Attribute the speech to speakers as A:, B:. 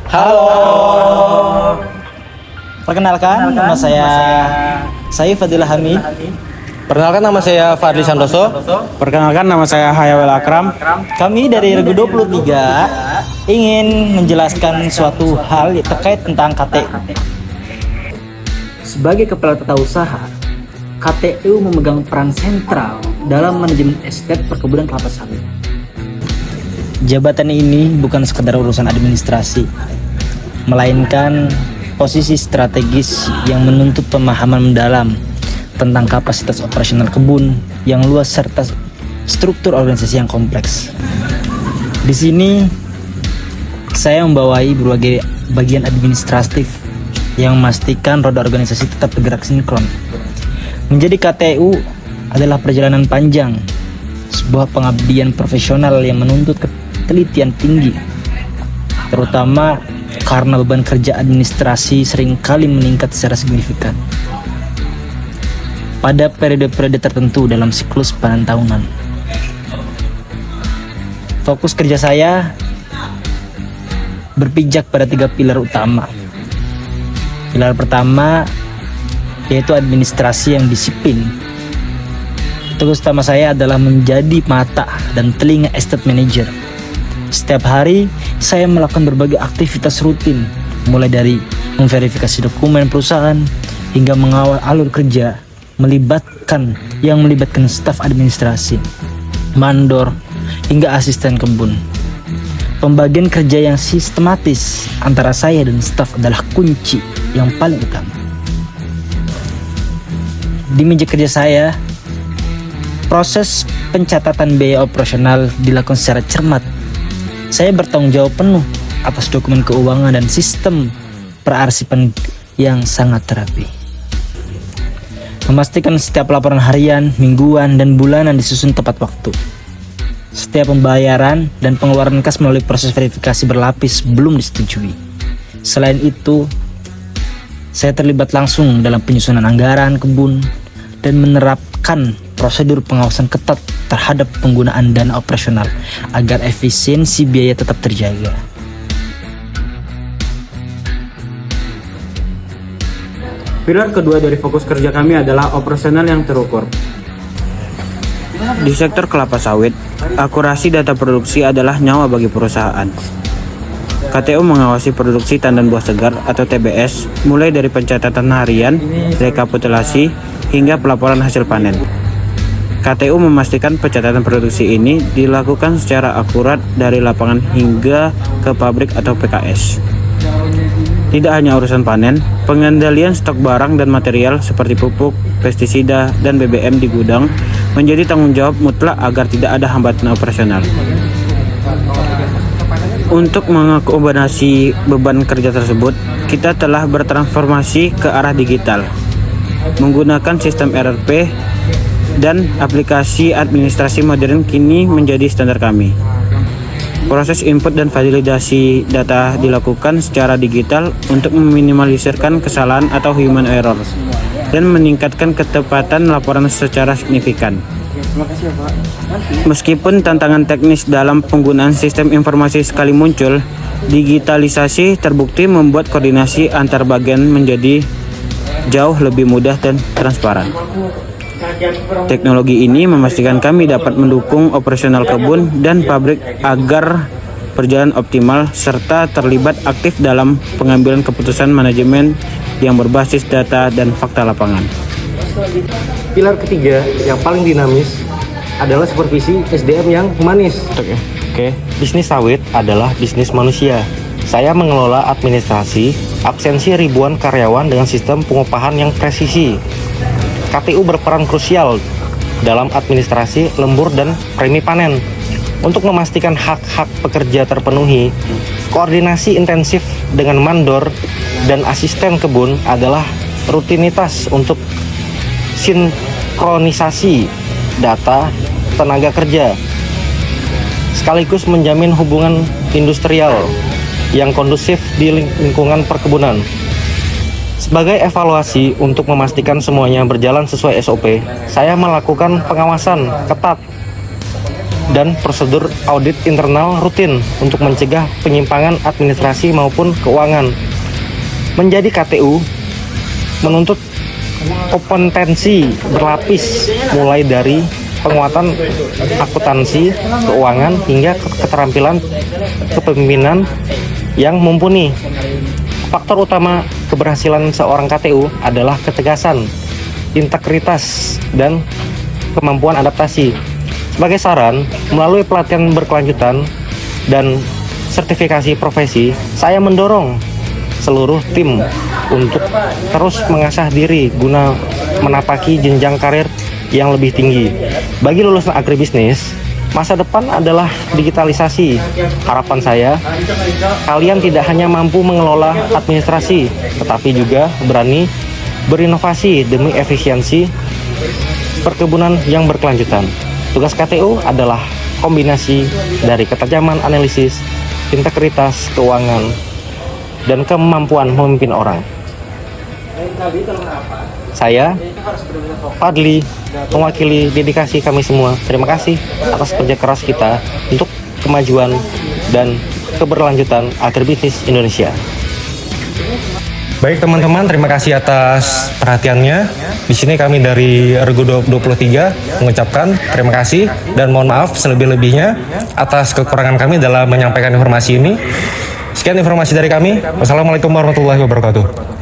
A: Halo.
B: Perkenalkan, nama saya Fadilah Hamid.
A: Perkenalkan nama saya Fadli Santoso.
C: Perkenalkan nama saya Hayawel Akram.
B: Kami dari Regu 23 ingin menjelaskan suatu hal terkait tentang KTU. Sebagai kepala tata usaha, KTU memegang peran sentral dalam manajemen estate perkebunan kelapa sawit. Jabatan ini bukan sekedar urusan administrasi, melainkan posisi strategis yang menuntut pemahaman mendalam tentang kapasitas operasional kebun yang luas serta struktur organisasi yang kompleks. Di sini saya membawai berbagai bagian administratif yang memastikan roda organisasi tetap bergerak sinkron. Menjadi KTU adalah perjalanan panjang, sebuah pengabdian profesional yang menuntut ketelitian tinggi, terutama karena beban kerja administrasi seringkali meningkat secara signifikan pada periode-periode tertentu dalam siklus panen tahunan. Fokus kerja saya berpijak pada 3 pilar utama. Pilar pertama yaitu administrasi yang disiplin. Tugas utama saya adalah menjadi mata dan telinga estate manager. Setiap hari saya melakukan berbagai aktivitas rutin, mulai dari memverifikasi dokumen perusahaan hingga mengawal alur kerja melibatkan staf administrasi, mandor, hingga asisten kebun. Pembagian kerja yang sistematis antara saya dan staf adalah kunci yang paling utama. Di meja kerja saya, proses pencatatan biaya operasional dilakukan secara cermat. Saya bertanggung jawab penuh atas dokumen keuangan dan sistem perarsipan yang sangat rapi. Memastikan setiap laporan harian, mingguan, dan bulanan disusun tepat waktu. Setiap pembayaran dan pengeluaran kas melalui proses verifikasi berlapis belum disetujui. Selain itu, saya terlibat langsung dalam penyusunan anggaran kebun dan menerapkan prosedur pengawasan ketat terhadap penggunaan dana operasional agar efisiensi biaya tetap terjaga.
C: Pilar kedua dari fokus kerja kami adalah operasional yang terukur. Di sektor kelapa sawit, akurasi data produksi adalah nyawa bagi perusahaan. KTU mengawasi produksi tandan buah segar atau TBS mulai dari pencatatan harian, rekapitulasi, hingga pelaporan hasil panen. KTU memastikan pencatatan produksi ini dilakukan secara akurat dari lapangan hingga ke pabrik atau PKS. Tidak hanya urusan panen, pengendalian stok barang dan material seperti pupuk, pestisida, dan BBM di gudang menjadi tanggung jawab mutlak agar tidak ada hambatan operasional. Untuk mengakomodasi beban kerja tersebut, kita telah bertransformasi ke arah digital, menggunakan sistem ERP dan aplikasi administrasi modern kini menjadi standar kami. Proses input dan validasi data dilakukan secara digital untuk meminimalisirkan kesalahan atau human error dan meningkatkan ketepatan laporan secara signifikan. Meskipun tantangan teknis dalam penggunaan sistem informasi sekali muncul, digitalisasi terbukti membuat koordinasi antar bagian menjadi jauh lebih mudah dan transparan. Teknologi ini memastikan kami dapat mendukung operasional kebun dan pabrik agar berjalan optimal serta terlibat aktif dalam pengambilan keputusan manajemen yang berbasis data dan fakta lapangan.
D: Pilar ketiga yang paling dinamis adalah supervisi SDM yang humanis.
E: Oke. Bisnis sawit adalah bisnis manusia. Saya mengelola administrasi, absensi ribuan karyawan dengan sistem pengupahan yang presisi. KTU berperan krusial dalam administrasi lembur dan premi panen. Untuk memastikan hak-hak pekerja terpenuhi, koordinasi intensif dengan mandor dan asisten kebun adalah rutinitas untuk sinkronisasi data tenaga kerja, sekaligus menjamin hubungan industrial yang kondusif di lingkungan perkebunan. Sebagai evaluasi untuk memastikan semuanya berjalan sesuai SOP, saya melakukan pengawasan ketat dan prosedur audit internal rutin untuk mencegah penyimpangan administrasi maupun keuangan. Menjadi KTU menuntut kompetensi berlapis mulai dari penguatan akuntansi, keuangan hingga keterampilan kepemimpinan yang mumpuni. Faktor utama keberhasilan seorang KTU adalah ketegasan, integritas, dan kemampuan adaptasi. Sebagai saran, melalui pelatihan berkelanjutan dan sertifikasi profesi, saya mendorong seluruh tim untuk terus mengasah diri guna menapaki jenjang karir yang lebih tinggi. Bagi lulusan agribisnis, masa depan adalah digitalisasi. Harapan saya, kalian tidak hanya mampu mengelola administrasi, tetapi juga berani berinovasi demi efisiensi perkebunan yang berkelanjutan. Tugas KTU adalah kombinasi dari ketajaman analisis, integritas keuangan, dan kemampuan memimpin orang. Saya, Fadli, mewakili dedikasi kami semua. Terima kasih atas kerja keras kita untuk kemajuan dan keberlanjutan agribisnis Indonesia.
A: Baik teman-teman, terima kasih atas perhatiannya. Di sini kami dari Regu 23 mengucapkan terima kasih dan mohon maaf selebih-lebihnya atas kekurangan kami dalam menyampaikan informasi ini. Sekian informasi dari kami. Wassalamualaikum warahmatullahi wabarakatuh.